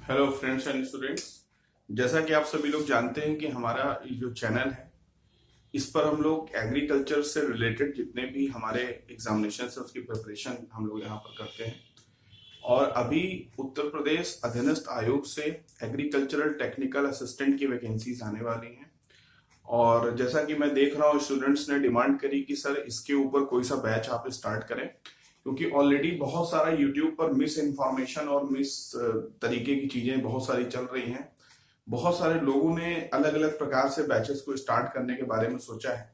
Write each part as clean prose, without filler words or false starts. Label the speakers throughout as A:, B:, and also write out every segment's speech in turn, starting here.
A: Hello friends and students. जैसा कि आप सभी लोग जानते हैं कि हमारा ये जो चैनल है इस पर हम लोग एग्रीकल्चर से रिलेटेड जितने भी हमारे एग्जामिनेशन है उसकी प्रिपरेशन हम लोग यहाँ पर करते हैं। और अभी उत्तर प्रदेश अधीनस्थ आयोग से एग्रीकल्चरल टेक्निकल असिस्टेंट की वैकेंसीज आने वाली हैं। और जैसा कि मैं देख रहा हूँ स्टूडेंट्स ने डिमांड करी कि सर इसके ऊपर कोई सा बैच आप स्टार्ट करें, क्योंकि ऑलरेडी बहुत सारा यूट्यूब पर मिस इन्फॉर्मेशन और मिस तरीके की चीजें बहुत सारी चल रही हैं। बहुत सारे लोगों ने अलग अलग प्रकार से बैचेस को स्टार्ट करने के बारे में सोचा है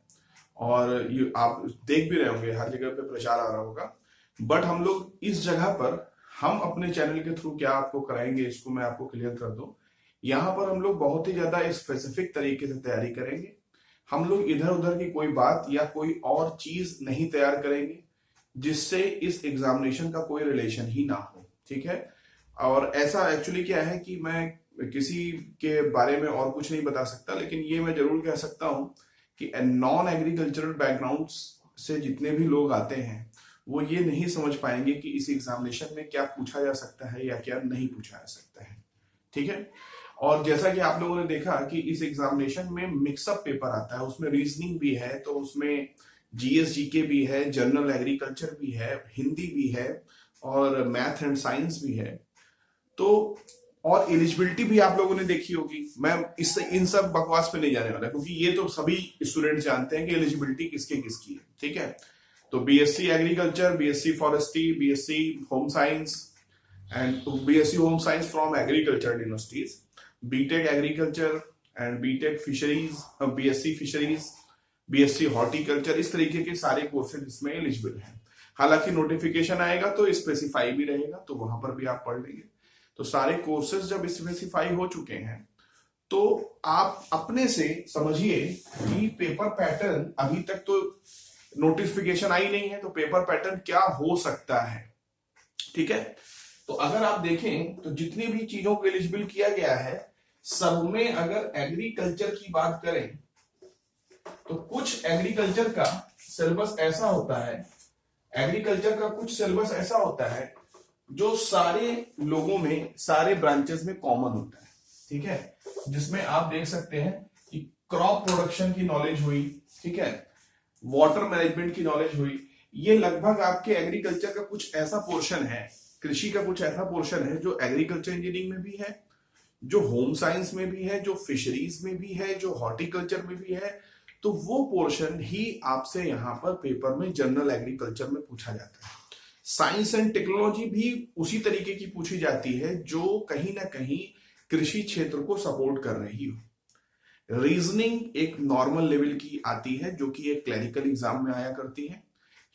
A: और ये आप देख भी रहे होंगे, हर जगह पे प्रचार आ रहा होगा। बट हम लोग इस जगह पर हम अपने चैनल के थ्रू क्या आपको कराएंगे इसको मैं आपको क्लियर कर दूं। यहाँ पर हम लोग बहुत ही ज्यादा स्पेसिफिक तरीके से तैयारी करेंगे। हम लोग इधर उधर की कोई बात या कोई और चीज नहीं तैयार करेंगे जिससे इस एग्जामिनेशन का कोई रिलेशन ही ना हो, ठीक है। और ऐसा एक्चुअली क्या है कि मैं किसी के बारे में और कुछ नहीं बता सकता, लेकिन ये मैं जरूर कह सकता हूं कि नॉन एग्रीकल्चरल बैकग्राउंड से जितने भी लोग आते हैं वो ये नहीं समझ पाएंगे कि इस एग्जामिनेशन में क्या पूछा जा सकता है या क्या नहीं पूछा जा सकता है, ठीक है। और जैसा कि आप लोगों ने देखा कि इस एग्जामिनेशन में मिक्सअप पेपर आता है, उसमें रीजनिंग भी है, तो उसमें जीएस जीके भी है, जनरल एग्रीकल्चर भी है, हिंदी भी है और मैथ एंड साइंस भी है। तो और एलिजिबिलिटी भी आप लोगों ने देखी होगी। मैं इससे इन सब बकवास पे नहीं जाने वाला क्योंकि ये तो सभी स्टूडेंट जानते हैं कि एलिजिबिलिटी किसके किसकी है, ठीक है। तो BSc agriculture, BSc forestry, BSc home science and BSc home science from agriculture universities, BTech agriculture and BTech fisheries, BSc fisheries, BSc horticulture, इस तरीके के सारे कोर्सेज इसमें एलिजिबल हैं। हालांकि नोटिफिकेशन आएगा तो स्पेसिफाई भी रहेगा, तो वहां पर भी आप पढ़ लेंगे। तो सारे कोर्सेज जब स्पेसिफाई हो चुके हैं तो आप अपने से समझिए कि पेपर पैटर्न, अभी तक तो नोटिफिकेशन आई नहीं है तो पेपर पैटर्न क्या हो सकता है, ठीक है। तो अगर आप देखें तो जितनी भी चीजों को एलिजिबल किया गया है सब में अगर एग्रीकल्चर की बात करें तो कुछ एग्रीकल्चर का सिलेबस ऐसा होता है, एग्रीकल्चर का कुछ सिलेबस ऐसा होता है जो सारे लोगों में, सारे ब्रांचेस में कॉमन होता है, ठीक है। जिसमें आप देख सकते हैं कि क्रॉप प्रोडक्शन की नॉलेज हुई, ठीक है, वाटर मैनेजमेंट की नॉलेज हुई। ये लगभग आपके एग्रीकल्चर का कुछ ऐसा पोर्शन है, कृषि का कुछ ऐसा पोर्शन है जो एग्रीकल्चर इंजीनियरिंग में भी है, जो होम साइंस में भी है, जो फिशरीज में भी है, जो हॉर्टिकल्चर में भी है। तो वो पोर्शन ही आपसे यहां पर पेपर में जनरल एग्रीकल्चर में पूछा जाता है। साइंस एंड टेक्नोलॉजी भी उसी तरीके की पूछी जाती है जो कहीं ना कहीं कृषि क्षेत्र को सपोर्ट कर रही हो। रीजनिंग एक नॉर्मल लेवल की आती है जो कि एक क्लरिकल एग्जाम में आया करती है।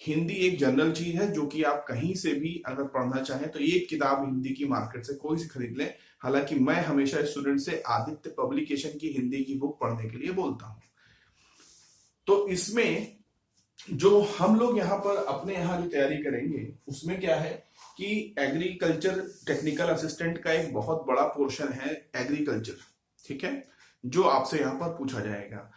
A: हिंदी एक जनरल चीज है जो कि आप कहीं से भी अगर पढ़ना चाहें तो एक किताब हिंदी की मार्केट से कोई सी खरीद लें। हालांकि मैं हमेशा स्टूडेंट से आदित्य पब्लिकेशन की हिंदी की बुक पढ़ने के लिए बोलता हूं। तो इसमें जो हम लोग यहाँ पर अपने यहाँ जो तैयारी करेंगे उसमें क्या है कि एग्रीकल्चर टेक्निकल असिस्टेंट का एक बहुत बड़ा पोर्शन है एग्रीकल्चर, ठीक है, जो आपसे यहाँ पर पूछा जाएगा।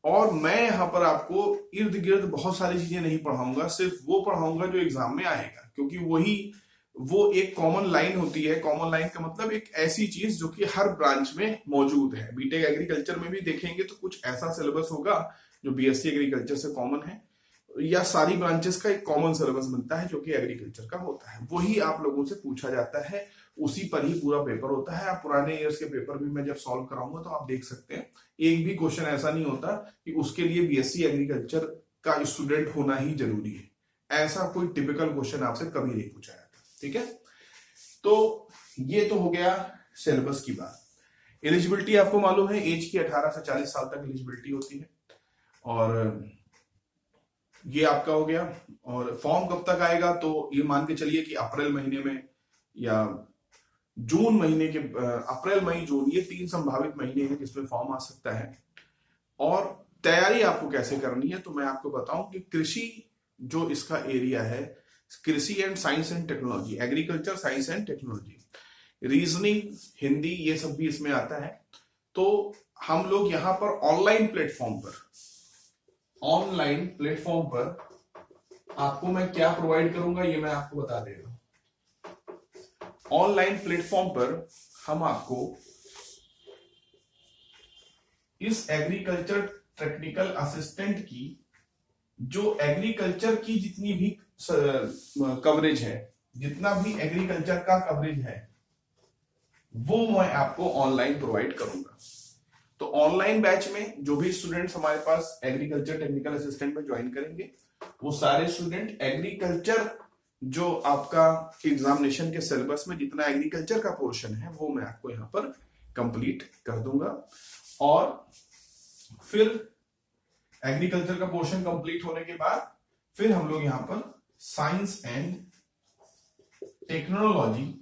A: और मैं यहाँ पर आपको इर्द गिर्द बहुत सारी चीजें नहीं पढ़ाऊंगा, सिर्फ वो पढ़ाऊंगा जो एग्जाम में आएगा, क्योंकि वो एक कॉमन लाइन होती है। कॉमन लाइन का मतलब एक ऐसी चीज जो कि हर ब्रांच में मौजूद है। बीटेक एग्रीकल्चर में भी देखेंगे तो कुछ ऐसा सिलेबस होगा जो बीएससी एग्रीकल्चर से कॉमन है, या सारी ब्रांचेस का एक कॉमन सिलेबस बनता है जो कि एग्रीकल्चर का होता है, वही आप लोगों से पूछा जाता है, उसी पर ही पूरा पेपर होता है। आप पुराने ईयर्स के पेपर भी मैं जब सॉल्व कराऊंगा तो आप देख सकते हैं एक भी क्वेश्चन ऐसा नहीं होता कि उसके लिए बीएससी एग्रीकल्चर का स्टूडेंट होना ही जरूरी है। ऐसा कोई टिपिकल क्वेश्चन आपसे कभी नहीं पूछा जाता, ठीक है। तो ये तो हो गया सिलेबस की बात। एलिजिबिलिटी आपको मालूम है एज की 18 से 40 साल तक एलिजिबिलिटी होती है, और ये आपका हो गया। और फॉर्म कब तक आएगा तो ये मान के चलिए कि अप्रैल महीने में या जून महीने के, अप्रैल मई जून, ये 3 संभावित महीने हैं जिसमें फॉर्म आ सकता है। और तैयारी आपको कैसे करनी है तो मैं आपको बताऊं कि कृषि जो इसका एरिया है, कृषि and science and technology, agriculture science and technology, reasoning, Hindi, ये सब भी इसमें आता है। तो हम लोग यहाँ पर ऑनलाइन प्लेटफॉर्म पर आपको मैं क्या प्रोवाइड करूंगा ये मैं आपको बता दे रहा हूं। ऑनलाइन प्लेटफॉर्म पर हम आपको इस एग्रीकल्चर टेक्निकल असिस्टेंट की जो एग्रीकल्चर की जितनी भी कवरेज है, जितना भी एग्रीकल्चर का कवरेज है, वो मैं आपको ऑनलाइन प्रोवाइड करूंगा। तो ऑनलाइन बैच में जो भी स्टूडेंट्स हमारे पास एग्रीकल्चर टेक्निकल असिस्टेंट में ज्वाइन करेंगे, वो सारे स्टूडेंट एग्रीकल्चर जो आपका एग्जामिनेशन के सिलेबस में जितना एग्रीकल्चर का पोर्शन है वो मैं आपको यहाँ पर कंप्लीट कर दूंगा। और फिर एग्रीकल्चर का पोर्शन कंप्लीट होने के बाद फिर हम लोग यहाँ पर साइंस एंड टेक्नोलॉजी,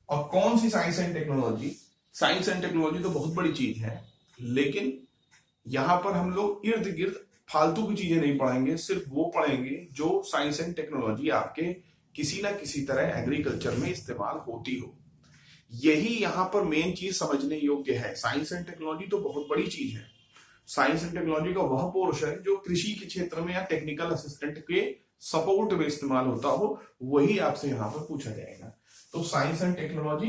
A: और कौन सी science and technology, science and technology तो बहुत बड़ी चीज है, लेकिन यहां पर हम लोग इर्द गिर्द फालतू की चीजें नहीं पढ़ेंगे, सिर्फ वो पढ़ेंगे जो साइंस एंड टेक्नोलॉजी आपके किसी ना किसी तरह एग्रीकल्चर में इस्तेमाल होती हो। यही यहां पर मेन चीज समझने योग्य है। साइंस एंड टेक्नोलॉजी तो बहुत बड़ी चीज है। साइंस एंड टेक्नोलॉजी का वह पोर्शन जो कृषि के क्षेत्र में या टेक्निकल असिस्टेंट के सपोर्ट में इस्तेमाल होता हो, वही आपसे यहाँ पर पूछा जाएगा। तो साइंस एंड टेक्नोलॉजी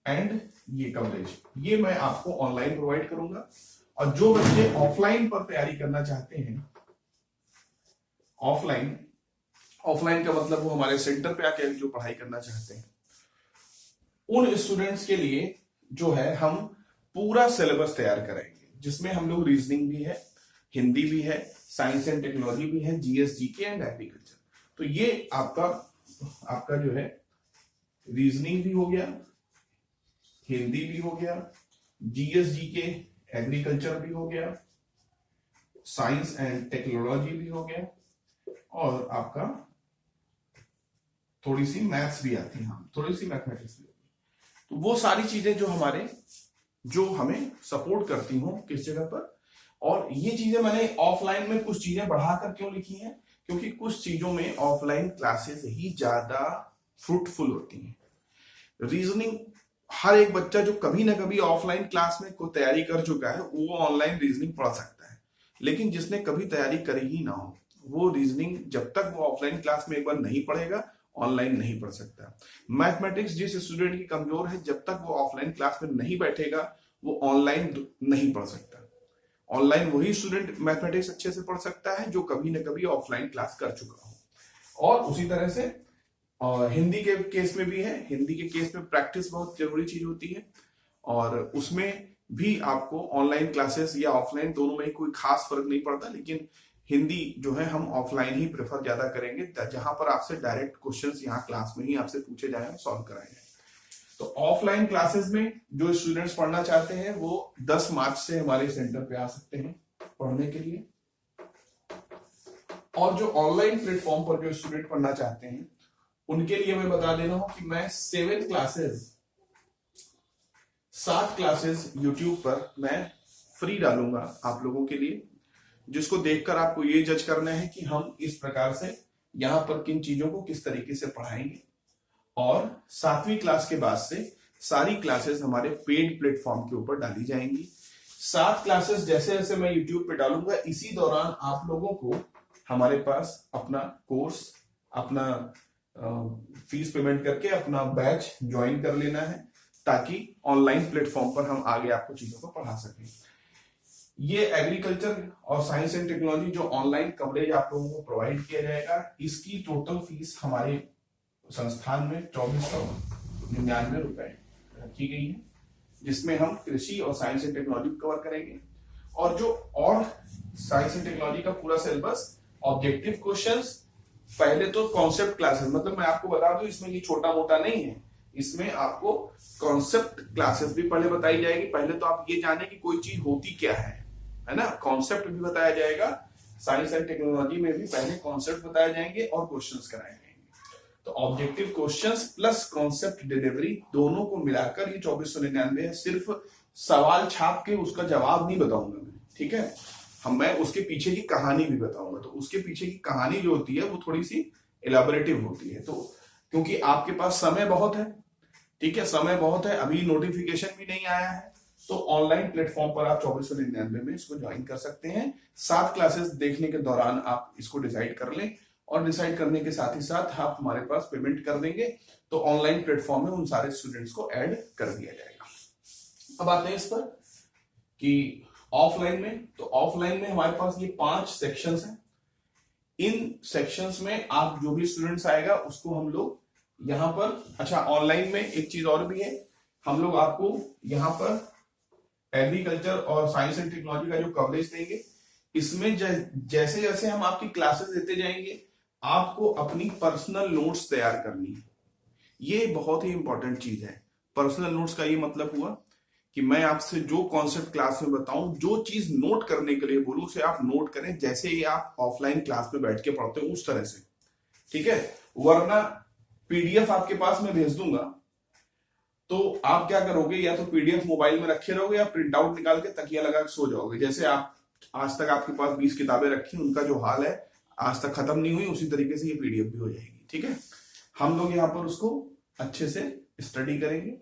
A: एंड ये कवरेज, ये मैं आपको ऑनलाइन प्रोवाइड करूंगा। और जो बच्चे ऑफलाइन पर तैयारी करना चाहते हैं, ऑफलाइन का मतलब वो हमारे सेंटर पे आके जो पढ़ाई करना चाहते हैं, उन स्टूडेंट्स के लिए जो है हम पूरा सिलेबस तैयार करेंगे, जिसमें हम लोग रीजनिंग भी है, हिंदी भी है, साइंस एंड टेक्नोलॉजी भी है, जीएस जीके एंड एग्रीकल्चर। तो ये आपका जो है रीजनिंग भी हो गया, हिंदी भी हो गया, जीएस जीके एग्रीकल्चर भी हो गया, साइंस एंड टेक्नोलॉजी भी हो गया, और आपका थोड़ी सी मैथ्स भी आती है, थोड़ी सी मैथमेटिक्स भी। तो वो सारी चीजें जो हमें सपोर्ट करती हो किस जगह पर। और ये चीजें मैंने ऑफलाइन में कुछ चीजें बढ़ाकर क्यों लिखी हैं, क्योंकि कुछ चीजों में ऑफलाइन क्लासेस ही ज्यादा फ्रूटफुल होती हैं। रीजनिंग हर एक बच्चा जो कभी ना कभी ऑफलाइन क्लास में कोई तैयारी कर चुका है वो ऑनलाइन रीजनिंग पढ़ सकता है, लेकिन जिसने कभी तैयारी करी ही ना हो वो रीजनिंग जब तक वो ऑफलाइन क्लास में एक बार नहीं पढ़ेगा ऑनलाइन नहीं पढ़ सकता। मैथमेटिक्स जिस स्टूडेंट की कमजोर है, जब तक वो ऑफलाइन क्लास में नहीं बैठेगा वो ऑनलाइन नहीं पढ़ सकता। ऑनलाइन वही स्टूडेंट मैथमेटिक्स अच्छे से पढ़ सकता है जो कभी ना कभी ऑफलाइन क्लास कर चुका हो। और उसी तरह से हिंदी के केस में भी है। हिंदी के केस में प्रैक्टिस बहुत जरूरी चीज होती है, और उसमें भी आपको ऑनलाइन क्लासेस या ऑफलाइन दोनों में कोई खास फर्क नहीं पड़ता, लेकिन हिंदी जो है हम ऑफलाइन ही प्रेफर ज्यादा करेंगे, जहां पर आपसे डायरेक्ट क्वेश्चंस यहाँ क्लास में ही आपसे पूछे जाएंगे, सॉल्व कराएंगे। तो ऑफलाइन क्लासेस में जो स्टूडेंट्स पढ़ना चाहते हैं वो 10 मार्च से हमारे सेंटर पे आ सकते हैं पढ़ने के लिए। और जो ऑनलाइन प्लेटफॉर्म पर जो स्टूडेंट पढ़ना चाहते हैं उनके लिए मैं बता दे रहा हूं कि मैं 7 क्लासेस YouTube पर मैं फ्री डालूंगा आप लोगों के लिए, जिसको देखकर आपको ये जज करना है कि हम इस प्रकार से यहां पर किन चीजों को किस तरीके से पढ़ाएंगे। और 7वीं क्लास के बाद से सारी क्लासेस हमारे पेड प्लेटफॉर्म के ऊपर डाली जाएंगी। 7 क्लासेस जैसे जैसे मैं YouTube पे डालूंगा, इसी दौरान आप लोगों को हमारे पास अपना कोर्स, अपना फीस पेमेंट करके अपना बैच ज्वाइन कर लेना है, ताकि ऑनलाइन प्लेटफॉर्म पर हम आगे आपको चीजों को पढ़ा सकें। ये एग्रीकल्चर और साइंस एंड टेक्नोलॉजी जो ऑनलाइन कवरेज आप लोगों को प्रोवाइड किया जाएगा, इसकी टोटल फीस हमारे संस्थान में 2499 रुपए रखी गई है, जिसमें हम कृषि और साइंस एंड टेक्नोलॉजी कवर करेंगे। और साइंस एंड टेक्नोलॉजी का पूरा सिलेबस, ऑब्जेक्टिव क्वेश्चंस, पहले तो कॉन्सेप्ट क्लासेस, मतलब मैं आपको बता दूं इसमें ये छोटा मोटा नहीं है, इसमें आपको कॉन्सेप्ट क्लासेस भी पहले बताई जाएगी। पहले तो आप ये जाने कि कोई चीज होती क्या है ना, कॉन्सेप्ट भी बताया जाएगा। साइंस एंड टेक्नोलॉजी में भी पहले कॉन्सेप्ट बताए जाएंगे और क्वेश्चंस कराए जाएंगे। तो objective questions plus concept delivery दोनों को मिलाकर ये 2499 है। सिर्फ सवाल छाप के उसका जवाब नहीं बताऊंगा मैं, ठीक है, मैं उसके पीछे की कहानी भी बताऊंगा। तो उसके पीछे की कहानी जो होती है वो थोड़ी सी इलेबोरेटिव होती है। तो क्योंकि आपके पास समय बहुत है, ठीक है, समय बहुत है, अभी नोटिफिकेशन भी नहीं आया है, तो ऑनलाइन प्लेटफॉर्म पर आप 2499 में इसको ज्वाइन कर सकते हैं। 7 क्लासेस देखने के दौरान आप इसको डिसाइड कर लें, और डिसाइड करने के साथ ही साथ आप हमारे पास पेमेंट कर देंगे तो ऑनलाइन प्लेटफॉर्म में उन सारे स्टूडेंट्स को ऐड कर दिया जाएगा। अब आते हैं इस पर कि ऑफलाइन में, तो ऑफलाइन में हमारे पास ये 5 सेक्शंस हैं। इन सेक्शंस में आप जो भी स्टूडेंट्स आएगा उसको हम लोग यहाँ पर, अच्छा ऑनलाइन में एक चीज और भी है, हम लोग आपको यहाँ पर एग्रीकल्चर और साइंस एंड टेक्नोलॉजी का जो कवरेज देंगे, इसमें जैसे जैसे हम आपकी क्लासेस देते जाएंगे आपको अपनी पर्सनल नोट्स तैयार करनी है। ये बहुत ही इंपॉर्टेंट चीज है। पर्सनल नोट्स का ये मतलब हुआ कि मैं आपसे जो कॉन्सेप्ट क्लास में बताऊं, जो चीज नोट करने के लिए बोलूं उसे आप नोट करें जैसे ही आप ऑफलाइन क्लास में बैठ के पढ़ते हो उस तरह से, ठीक है। वरना पीडीएफ आपके पास मैं भेज दूंगा तो आप क्या करोगे, या तो पीडीएफ मोबाइल में रखे रहोगे या प्रिंट आउट निकाल के तकिया लगा के सो जाओगे। जैसे आप आज तक आपके पास 20 किताबें रखी, उनका जो हाल है आज तक खत्म नहीं हुई, उसी तरीके से ये पीडीएफ भी हो जाएगी, ठीक है। हम लोग यहाँ पर उसको अच्छे से स्टडी करेंगे,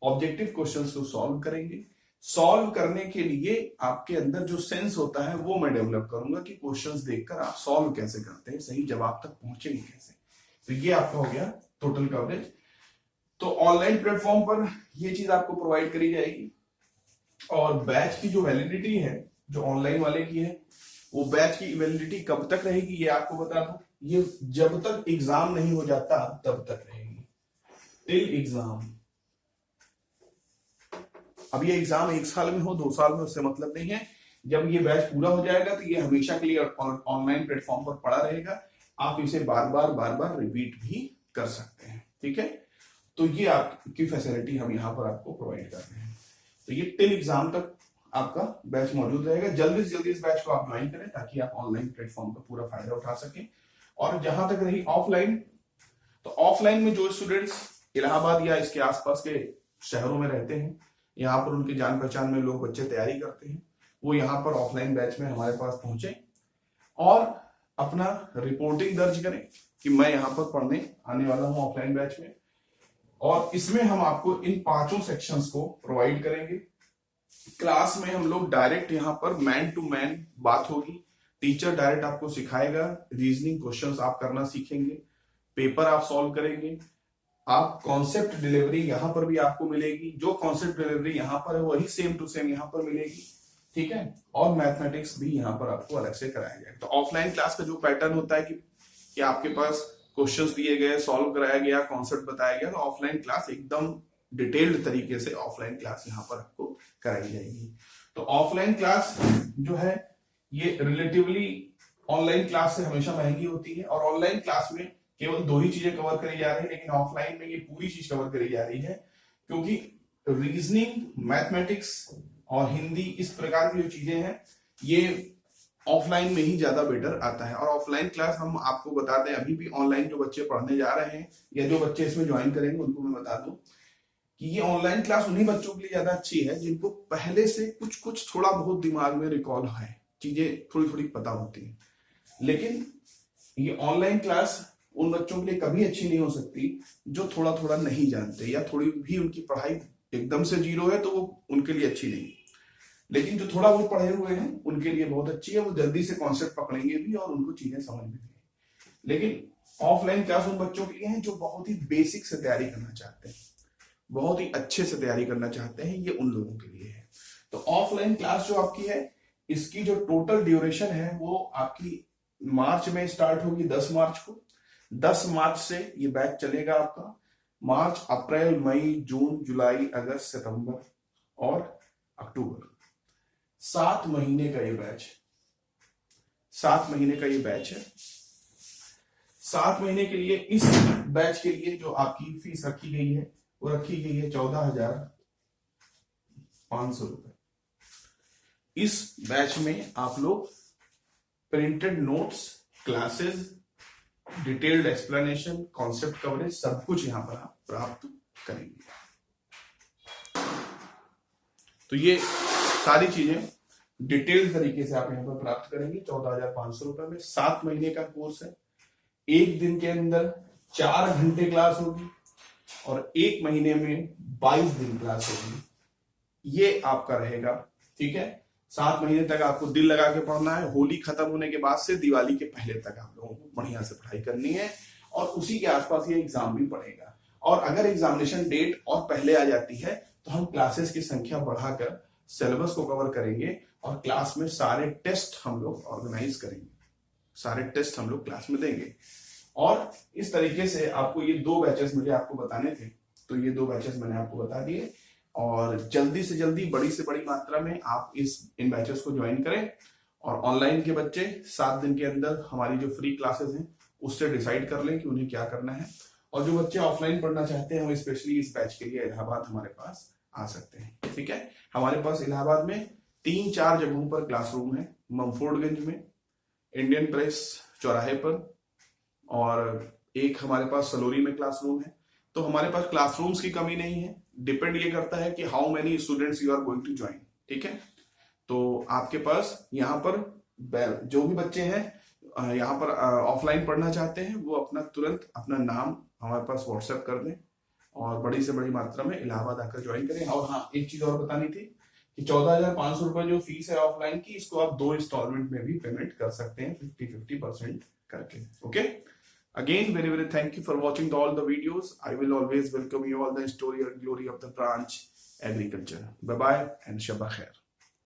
A: ऑब्जेक्टिव क्वेश्चंस को सॉल्व करेंगे। सॉल्व करने के लिए आपके अंदर जो सेंस होता है वो मैं डेवलप करूंगा कि क्वेश्चंस देखकर आप सॉल्व कैसे करते हैं, सही जवाब तक पहुंचेंगे कैसे। तो ये आपका हो गया टोटल कवरेज। तो ऑनलाइन प्लेटफॉर्म पर ये चीज आपको प्रोवाइड करी जाएगी। और बैच की जो वैलिडिटी है, जो ऑनलाइन वाले की है, वो बैच की वैलिडिटी कब तक रहेगी ये आपको बता दूं, ये जब तक एग्जाम नहीं हो जाता तब तक रहेगी, टिल एग्जाम। अब ये एग्जाम 1 साल में हो 2 साल में उससे मतलब नहीं है, जब ये बैच पूरा हो जाएगा तो ये हमेशा के लिए ऑनलाइन प्लेटफॉर्म पर पड़ा रहेगा। आप इसे बार बार रिपीट भी कर सकते हैं, ठीक है। तो ये आपकी फैसिलिटी हम यहाँ पर आपको प्रोवाइड कर रहे हैं। तो ये टिल एग्जाम तक आपका बैच मौजूद रहेगा। जल्दी से जल्दी इस बैच को आप ज्वाइन करें ताकि आप ऑनलाइन प्लेटफॉर्म का पूरा फायदा उठा सकें। और जहां तक रही ऑफलाइन, तो ऑफलाइन में जो स्टूडेंट्स इलाहाबाद या इसके आसपास के शहरों में रहते हैं, यहाँ पर उनके जान पहचान में लोग बच्चे तैयारी करते हैं, वो यहाँ पर ऑफलाइन बैच में हमारे पास पहुंचे और अपना रिपोर्टिंग दर्ज करें कि मैं यहाँ पर पढ़ने आने वाला हूँ ऑफलाइन बैच में। और इसमें हम आपको इन 5 सेक्शंस को प्रोवाइड करेंगे। क्लास में हम लोग डायरेक्ट यहाँ पर मैन टू मैन बात होगी, टीचर डायरेक्ट आपको सिखाएगा, रीजनिंग क्वेश्चंस आप करना सीखेंगे, पेपर आप सॉल्व करेंगे। आप कॉन्सेप्ट डिलीवरी यहाँ पर भी आपको मिलेगी, जो कॉन्सेप्ट डिलीवरी यहाँ पर है वही सेम टू सेम यहाँ पर मिलेगी, ठीक है। और मैथमेटिक्स भी यहाँ पर आपको अलग से कराया जाएगा। तो ऑफलाइन क्लास का जो पैटर्न होता है कि आपके पास क्वेश्चंस दिए गए, सॉल्व कराया गया, कॉन्सेप्ट बताया गया, तो ऑफलाइन क्लास एकदम डिटेल्ड तरीके से ऑफलाइन क्लास यहाँ पर आपको कराई जाएगी। तो ऑफलाइन क्लास जो है ये रिलेटिवली ऑनलाइन क्लास से हमेशा महंगी होती है और ऑनलाइन क्लास में केवल 2 ही चीजें कवर करी जा रही है, लेकिन ऑफलाइन में ये पूरी चीज कवर करी जा रही है क्योंकि रीजनिंग, मैथमेटिक्स और हिंदी इस प्रकार की जो चीजें हैं ये ऑफलाइन में ही ज्यादा बेटर आता है। और ऑफलाइन क्लास हम आपको बता दें, अभी भी ऑनलाइन जो बच्चे पढ़ने जा रहे हैं या जो बच्चे इसमें ज्वाइन करेंगे उनको मैं बता दूं कि ये ऑनलाइन क्लास उन्हीं बच्चों के लिए ज्यादा अच्छी है जिनको पहले से कुछ थोड़ा बहुत दिमाग में रिकॉल है, चीजें थोड़ी थोड़ी पता होती है। लेकिन ये ऑनलाइन क्लास उन बच्चों के लिए कभी अच्छी नहीं हो सकती जो थोड़ा थोड़ा नहीं जानते या थोड़ी भी उनकी पढ़ाई एकदम से जीरो है, तो वो उनके लिए अच्छी नहीं। लेकिन जो थोड़ा बहुत पढ़े हुए हैं उनके लिए बहुत अच्छी है, वो जल्दी से कॉन्सेप्ट पकड़ेंगे भी और उनको चीजें समझ में भी। लेकिन ऑफलाइन क्लास उन बच्चों के लिए है जो बहुत ही बेसिक से तैयारी करना चाहते हैं, बहुत ही अच्छे से तैयारी करना चाहते हैं, ये उन लोगों के लिए है। तो ऑफलाइन क्लास जो आपकी है इसकी जो टोटल ड्यूरेशन है वो आपकी मार्च में स्टार्ट होगी, 10 मार्च को। 10 मार्च से ये बैच चलेगा आपका मार्च, अप्रैल, मई, जून, जुलाई, अगस्त, सितंबर और अक्टूबर। 7 महीने का ये बैच, 7 महीने का ये बैच है। 7 महीने के लिए इस बैच के लिए जो आपकी फीस रखी गई है वो रखी गई है 14,500 रुपए। इस बैच में आप लोग printed notes, classes, detailed explanation, concept coverage सब कुछ यहां पर आप प्राप्त करेंगे। तो ये सारी चीजें डिटेल्ड तरीके से आप यहां पर प्राप्त करेंगे 14,500 रुपए में। 7 महीने का कोर्स है, 1 दिन के अंदर 4 घंटे क्लास होगी और 1 महीने में 22 दिन क्लास होगी। ये आपका रहेगा, ठीक है। 7 महीने तक आपको दिल लगा के पढ़ना है। होली खत्म होने के बाद से दिवाली के पहले तक आप लोगों को बढ़िया से पढ़ाई करनी है और उसी के आसपास ये एग्जाम भी पड़ेगा। और अगर एग्जामिनेशन डेट और पहले आ जाती है तो हम क्लासेस की संख्या बढ़ाकर सिलेबस को कवर करेंगे और क्लास में सारे टेस्ट हम लोग ऑर्गेनाइज करेंगे, सारे टेस्ट हम लोग क्लास में देंगे। और इस तरीके से आपको ये 2 बैचेस मुझे आपको बताने थे, तो ये 2 बैचेस मैंने आपको बता दिए। और जल्दी से जल्दी बड़ी से बड़ी मात्रा में आप इन बैचेस को ज्वाइन करें। और ऑनलाइन के बच्चे 7 दिन के अंदर हमारी जो फ्री क्लासेस हैं उससे डिसाइड कर लें कि उन्हें क्या करना है। और जो बच्चे ऑफलाइन पढ़ना चाहते हैं वो स्पेशली इस बैच के लिए इलाहाबाद हमारे पास आ सकते हैं। ठीक है, हमारे पास इलाहाबाद में 3-4 जगहों पर क्लासरूम है, ममफोर्डगंज में, इंडियन प्रेस चौराहे पर, और एक हमारे पास सलोरी में क्लासरूम है। तो हमारे पास क्लासरूम्स की कमी नहीं है, डिपेंड ये करता है कि how many students you are going to join. ठीक है, तो आपके पास यहाँ पर जो भी बच्चे हैं यहाँ पर ऑफलाइन पढ़ना चाहते हैं वो अपना तुरंत अपना नाम हमारे पास व्हाट्सएप कर दें और बड़ी से बड़ी मात्रा में इलाहाबाद आकर ज्वाइन करें। और हाँ, एक चीज और बतानी थी कि 14,500 रुपए जो फीस है ऑफलाइन की, इसको आप 2 इंस्टॉलमेंट में भी पेमेंट कर सकते हैं 50-50% करके। Okay, again very thank you for watching all the videos. I will always welcome you all the story and glory of the branch agriculture. Bye bye and Shabba Khair.